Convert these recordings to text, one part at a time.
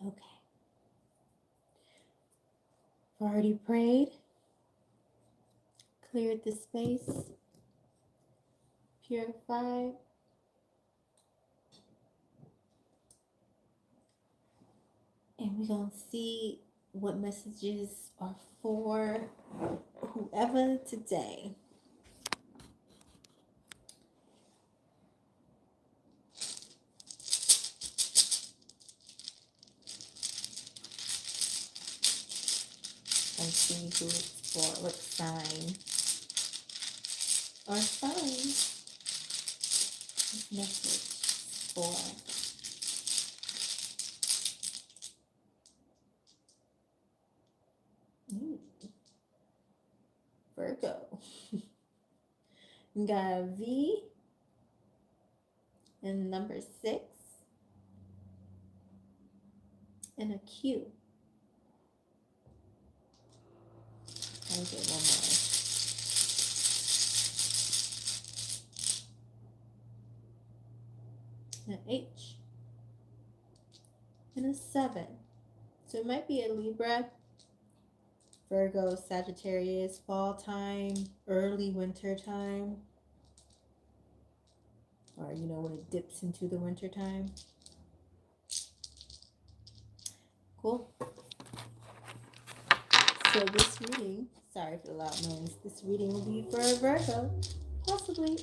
Okay. I've already prayed, cleared the space, purified. And we're going to see what messages are for whoever today. And see who it's for, what sign or sign this message for. Ooh, Virgo. We got a V and number 6 and a Q. I'll get one more. An H and a 7. So it might be a Libra, Virgo, Sagittarius, fall time, early winter time, or when it dips into the winter time. Cool. So this reading, sorry for the loud noise, this reading will be for a Virgo, possibly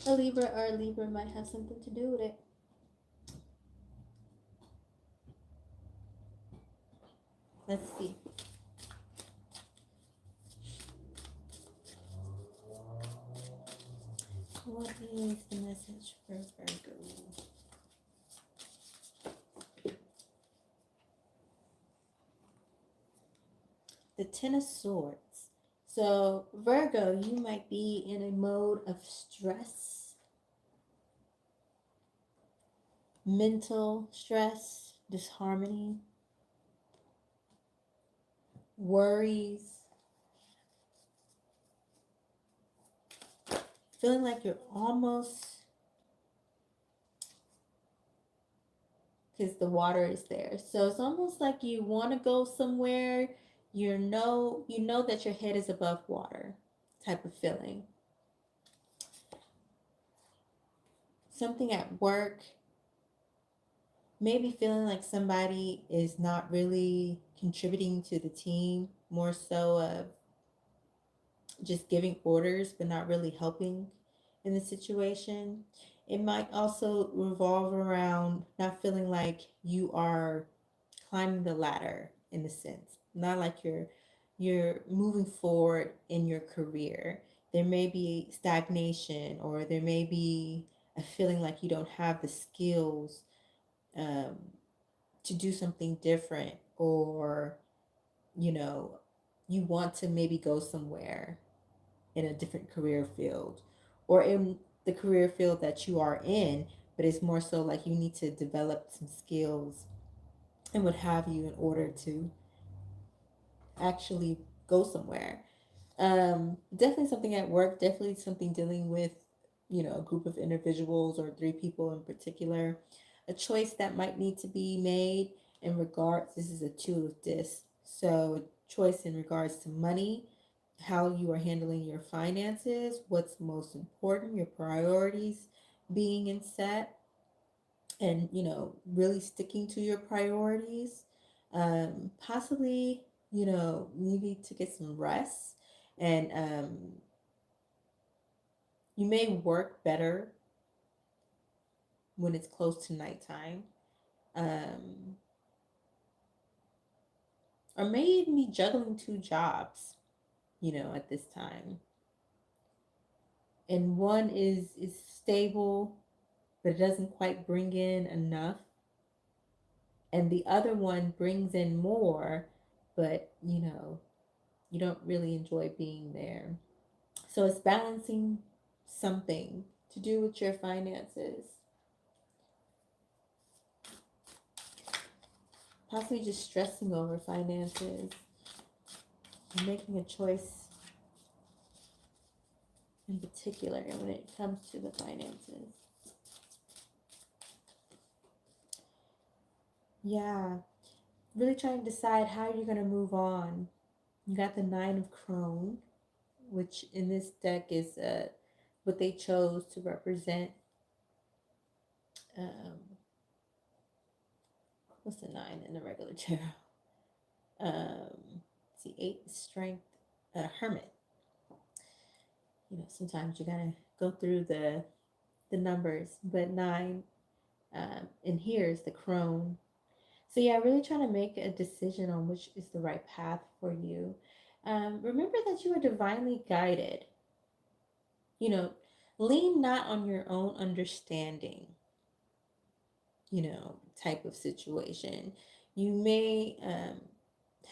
a Libra, or a Libra might have something to do with it. Let's see. What is the message for Virgo? The Ten of Swords. So Virgo, you might be in a mode of stress, mental stress, disharmony, worries, feeling like you're almost, because the water is there. So it's almost like you want to go somewhere, you know that your head is above water type of feeling. Something at work, maybe feeling like somebody is not really contributing to the team, more so of just giving orders but not really helping in the situation. It might also revolve around not feeling like you are climbing the ladder, in a sense, not like you're moving forward in your career. There may be stagnation, or there may be a feeling like you don't have the skills um, to do something different, or you want to maybe go somewhere in a different career field, or in the career field that you are in, but it's more so like you need to develop some skills and what have you in order to actually go somewhere. Definitely something at work, definitely something dealing with, a group of individuals or 3 people in particular. A choice that might need to be made in regards, this is a 2 of discs. So a choice in regards to money, how you are handling your finances, what's most important, your priorities being in set, and really sticking to your priorities. Possibly, maybe to get some rest, and you may work better when it's close to nighttime, um, or may even be juggling 2 jobs, at this time, and one is stable, but it doesn't quite bring in enough, and the other one brings in more, but you don't really enjoy being there. So it's balancing something to do with your finances. Possibly just stressing over finances and making a choice in particular when it comes to the finances. Yeah. really trying to decide how you're going to move on. You got the Nine of Crone, which in this deck is what they chose to represent. Um, what's the nine in the regular tarot? See, eight strength, hermit. You know, sometimes you gotta go through the numbers, but nine, and here's the crone. So yeah, really trying to make a decision on which is the right path for you. Remember that you are divinely guided. You know, lean not on your own understanding, type of situation. You may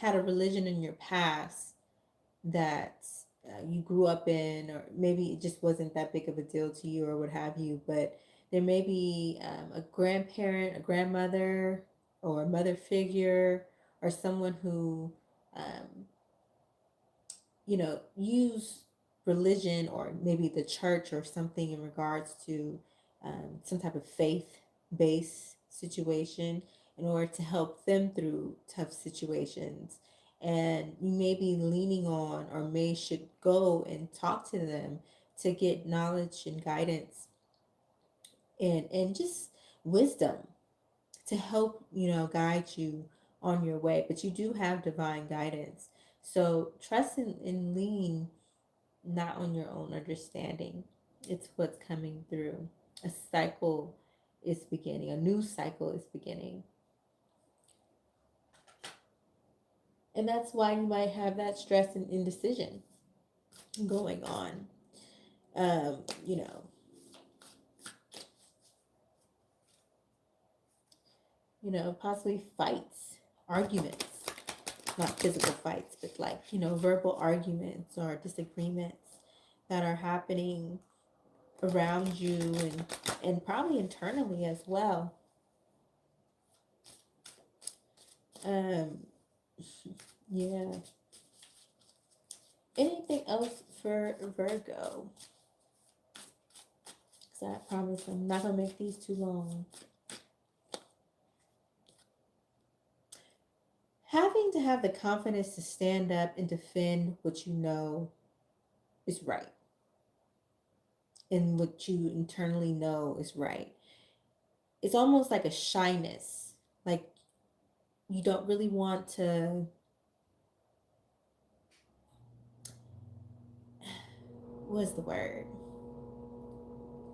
had a religion in your past that you grew up in, or maybe it just wasn't that big of a deal to you, or what have you. But there may be a grandparent, a grandmother, or a mother figure, or someone who um, use religion or maybe the church or something in regards to some type of faith based situation in order to help them through tough situations. And you may be leaning on, or may should go and talk to them to get knowledge and guidance and just wisdom to help, guide you on your way. But you do have divine guidance. So trust and lean not on your own understanding. It's what's coming through. A cycle is beginning, a new cycle is beginning. And that's why you might have that stress and indecision going on. Um, you know, possibly fights, arguments, not physical fights, but like, verbal arguments or disagreements that are happening around you, and probably internally as well. Um, yeah. Anything else for Virgo? Because I promise I'm not going to make these too long. Having to have the confidence to stand up and defend what you know is right, and what you internally know is right. It's almost like a shyness. Like you don't really want to, what's the word?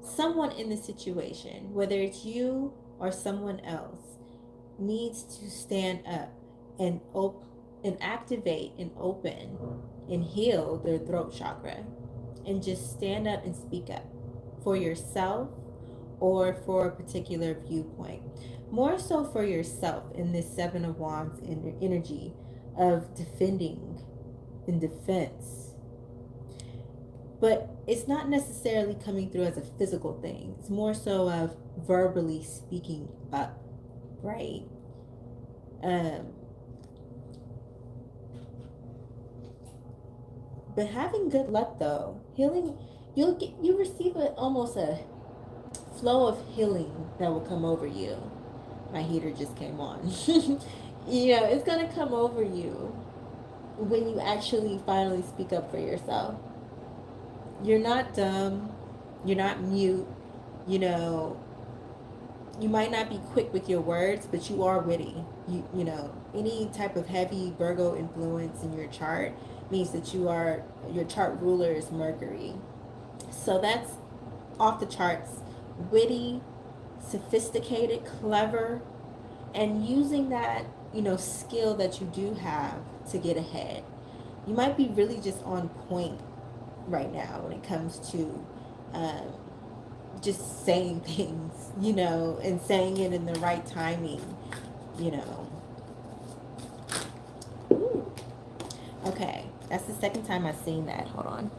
Someone in the situation, whether it's you or someone else, needs to stand up and and activate and open and heal their throat chakra, and just stand up and speak up for yourself or for a particular viewpoint. More so for yourself in this Seven of Wands energy of defending in defense. But it's not necessarily coming through as a physical thing. It's more so of verbally speaking up, right? Um, but having good luck though, healing, you receive almost a flow of healing that will come over you. My heater just came on. It's gonna come over you when you actually finally speak up for yourself. You're not dumb. You're not mute. You know, you might not be quick with your words, but you are witty. Any type of heavy Virgo influence in your chart means that your chart ruler is Mercury. So that's off the charts. Witty, sophisticated, clever, and using that, skill that you do have to get ahead. You might be really just on point right now when it comes to um, just saying things, and saying it in the right timing, you know. Ooh. Okay, that's the second time I've seen that. Hold on.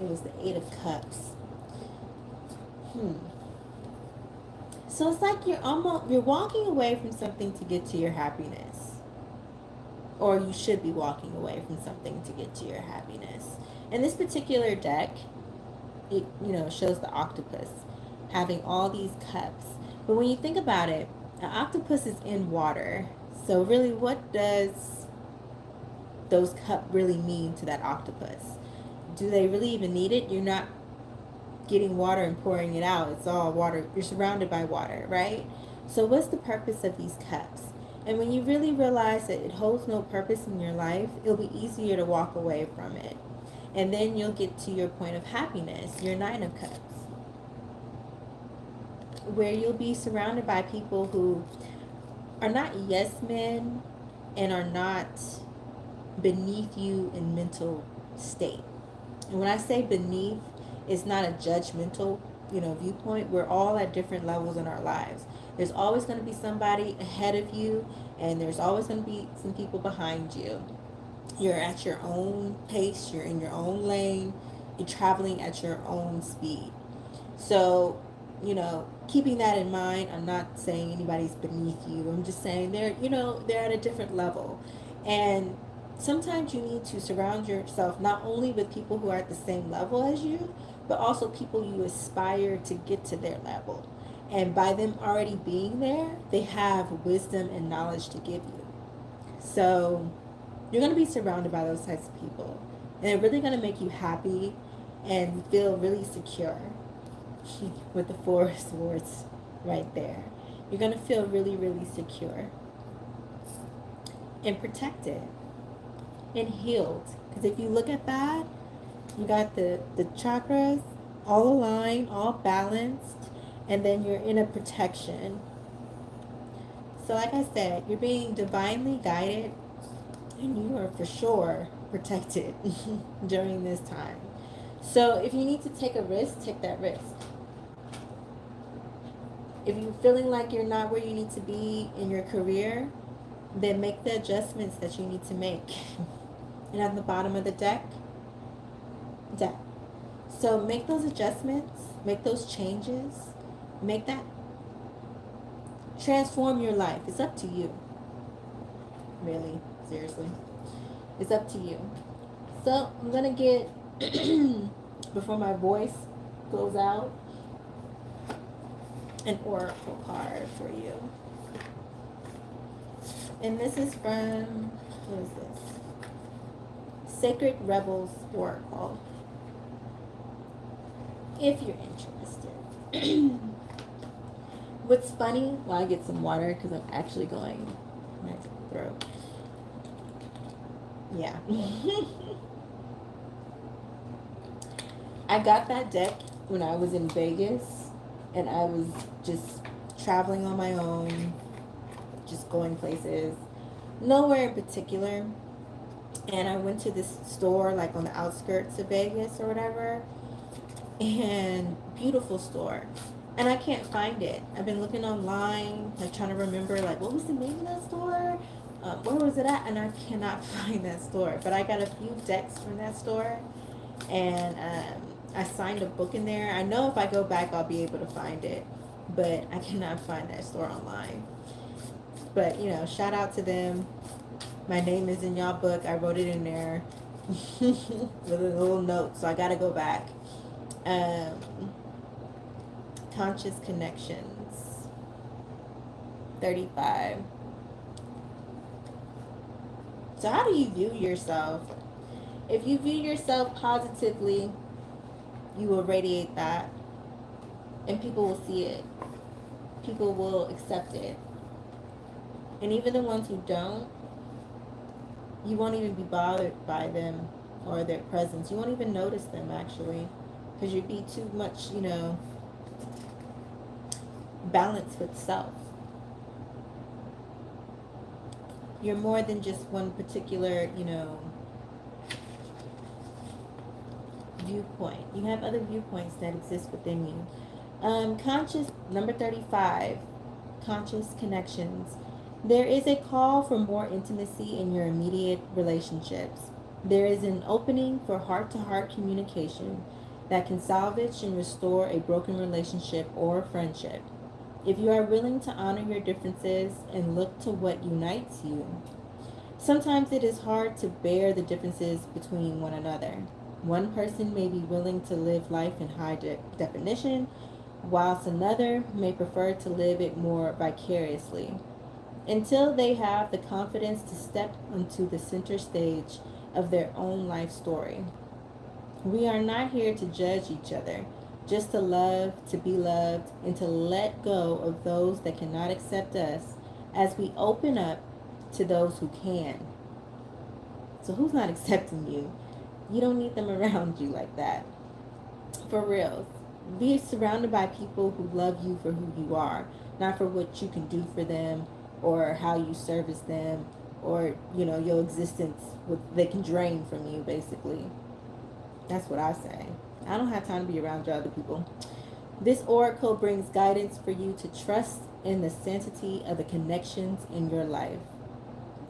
It was the Eight of Cups. So it's like you're walking away from something to get to your happiness. Or you should be walking away from something to get to your happiness. In this particular deck, it shows the octopus having all these cups. But when you think about it, An octopus is in water. So really, what does those cup really mean to that octopus? Do they really even need it? You're not getting water and pouring it out. It's all water. You're surrounded by water, right? So what's the purpose of these cups? And when you really realize that it holds no purpose in your life, it'll be easier to walk away from it. And then you'll get to your point of happiness, your Nine of Cups, where you'll be surrounded by people who are not yes men and are not beneath you in mental state. And when I say beneath, it's not a judgmental, viewpoint. We're all at different levels in our lives. There's always going to be somebody ahead of you, and there's always going to be some people behind you. You're at your own pace, you're in your own lane, you're traveling at your own speed. So, keeping that in mind, I'm not saying anybody's beneath you. I'm just saying they're at a different level. And sometimes you need to surround yourself not only with people who are at the same level as you, but also people you aspire to get to their level. And by them already being there, they have wisdom and knowledge to give you. So you're going to be surrounded by those types of people. And they're really going to make you happy and feel really secure with the Four of Swords right there. You're going to feel really, really secure and protected and healed. Because if you look at that, you got the chakras all aligned, all balanced, and then you're in a protection. So like I said, you're being divinely guided, and you are for sure protected during this time. So if you need to take a risk, take that risk. If you're feeling like you're not where you need to be in your career, then make the adjustments that you need to make. And at the bottom of the deck. So make those adjustments, make those changes, make that transform your life. It's up to you. Really, seriously. It's up to you. So I'm going to get, before my voice goes out, an oracle card for you. And this is from, what is this? Sacred Rebels Oracle. If you're interested. What's funny, while I get some water, because I'm actually going my throat. Yeah. I got that deck when I was in Vegas, and I was just traveling on my own, just going places, nowhere in particular. And I went to this store like on the outskirts of Vegas or whatever, and beautiful store, and I can't find it. I've been looking online, like trying to remember, like, what was the name of that store? Where was it at? And I cannot find that store. But I got a few decks from that store, and I signed a book in there. I know if I go back, I'll be able to find it, but I cannot find that store online. But shout out to them. My name is in y'all book. I wrote it in there with a little note, so I got to go back. Conscious Connections 35. So how do you view yourself? If you view yourself positively, you will radiate that, and people will see it. People will accept it. And even the ones who don't, you won't even be bothered by them or their presence. You won't even notice them, actually, because you'd be too much, balanced with self. You're more than just one particular, viewpoint. You have other viewpoints that exist within you. Conscious, number 35, Conscious Connections. There is a call for more intimacy in your immediate relationships. There is an opening for heart-to-heart communication that can salvage and restore a broken relationship or friendship. If you are willing to honor your differences and look to what unites you, sometimes it is hard to bear the differences between one another. One person may be willing to live life in high definition, whilst another may prefer to live it more vicariously, until they have the confidence to step onto the center stage of their own life story. We are not here to judge each other, just to love, to be loved, and to let go of those that cannot accept us as we open up to those who can. So, who's not accepting you? You don't need them around you like that. For real. Be surrounded by people who love you for who you are, not for what you can do for them or how you service them or, your existence, what they can drain from you, basically. That's what I say. I don't have time to be around other people. This oracle brings guidance for you to trust in the sanctity of the connections in your life.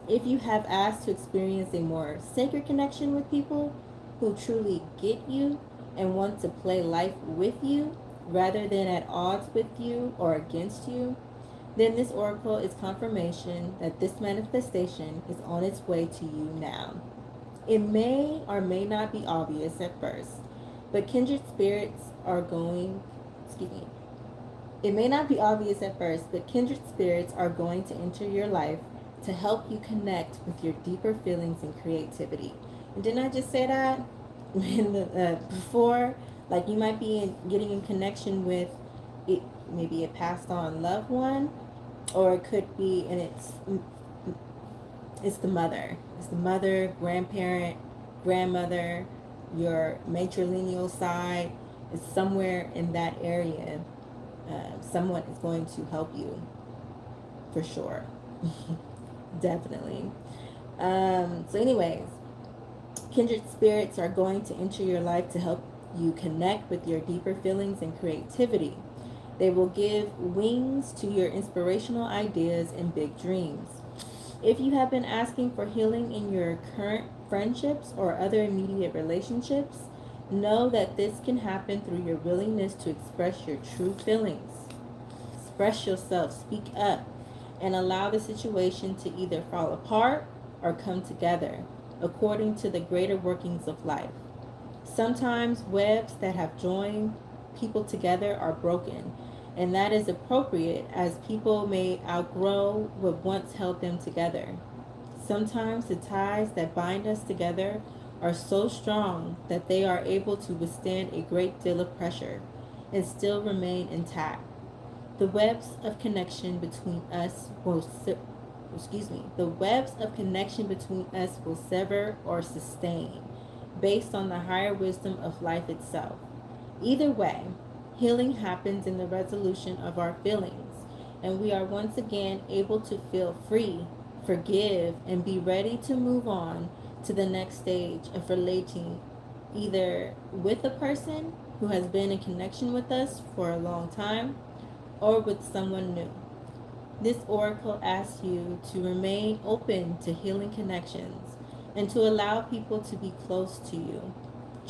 If you have asked to experience a more sacred connection with people who truly get you and want to play life with you rather than at odds with you or against you, then this oracle is confirmation that this manifestation is on its way to you now. It may or may not be obvious at first, but kindred spirits are going, excuse me, it may not be obvious at first, but kindred spirits are going to enter your life to help you connect with your deeper feelings and creativity. And didn't I just say that before? Like you might be getting in connection with it, maybe a passed on loved one, or it could be, and it's the mother. It's the mother, grandparent, grandmother, your matrilineal side. It's somewhere in that area. Someone is going to help you for sure. Definitely. So, anyways, kindred spirits are going to enter your life to help you connect with your deeper feelings and creativity. They will give wings to your inspirational ideas and big dreams. If you have been asking for healing in your current friendships or other immediate relationships, know that this can happen through your willingness to express your true feelings. Express yourself, speak up, and allow the situation to either fall apart or come together according to the greater workings of life. Sometimes webs that have joined people together are broken, and that is appropriate as people may outgrow what once held them together. Sometimes the ties that bind us together are so strong that they are able to withstand a great deal of pressure and still remain intact. The webs of connection between us will the webs of connection between us will sever or sustain based on the higher wisdom of life itself. Either way, healing happens in the resolution of our feelings, and we are once again able to feel free, forgive, and be ready to move on to the next stage of relating either with a person who has been in connection with us for a long time or with someone new. This oracle asks you to remain open to healing connections and to allow people to be close to you.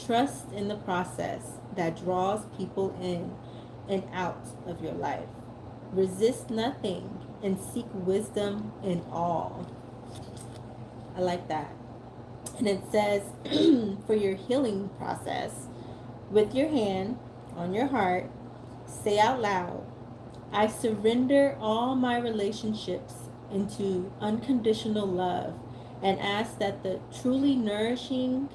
Trust in the process that draws people in and out of your life. Resist nothing and seek wisdom in all. I like that. And it says, for your healing process, with your hand on your heart, say out loud, I surrender all my relationships into unconditional love and ask that the truly nourishing,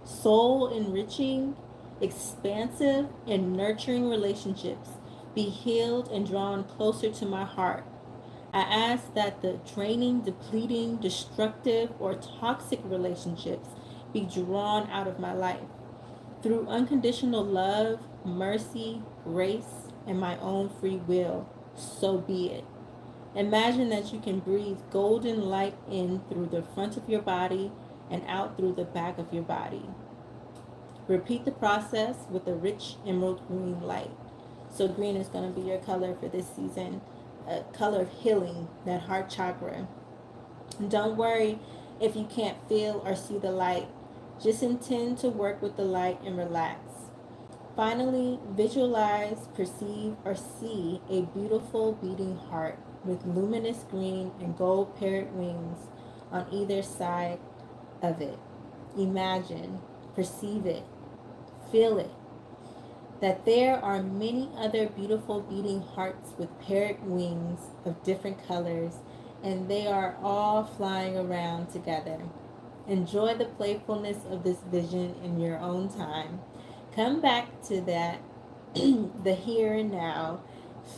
soul enriching, expansive, and nurturing relationships be healed and drawn closer to my heart. I ask that the draining, depleting, destructive, or toxic relationships be drawn out of my life. Through unconditional love, mercy, grace, and my own free will, so be it. Imagine that you can breathe golden light in through the front of your body and out through the back of your body. Repeat the process with a rich emerald green light. So green is going to be your color for this season, a color of healing, that heart chakra. And don't worry if you can't feel or see the light. Just intend to work with the light and relax. Finally, visualize, perceive, or see a beautiful beating heart with luminous green and gold parrot wings on either side of it. Imagine, perceive it, feel it. that there are many other beautiful beating hearts with paired wings of different colors, and they are all flying around together. Enjoy the playfulness of this vision in your own time. Come back to that, the here and now.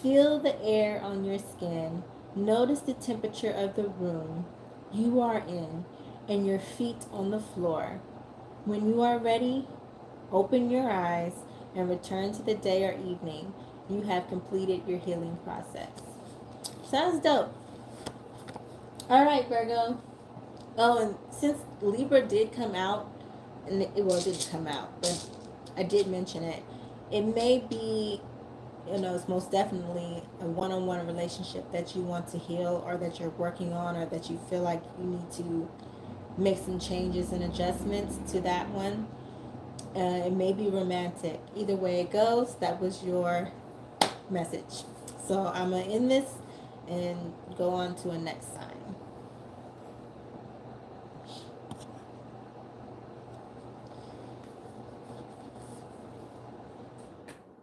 Feel the air on your skin. Notice the temperature of the room you are in and your feet on the floor. When you are ready, open your eyes and return to the day or evening. You have completed your healing process. Sounds dope. All right, Virgo. Oh, and since Libra did come out, and it didn't come out, but I did mention it. It may be, it's most definitely a one-on-one relationship that you want to heal, or that you're working on, or that you feel like you need to make some changes and adjustments to that one. It may be romantic. Either way it goes, that was your message. So I'm going to end this and go on to a next sign.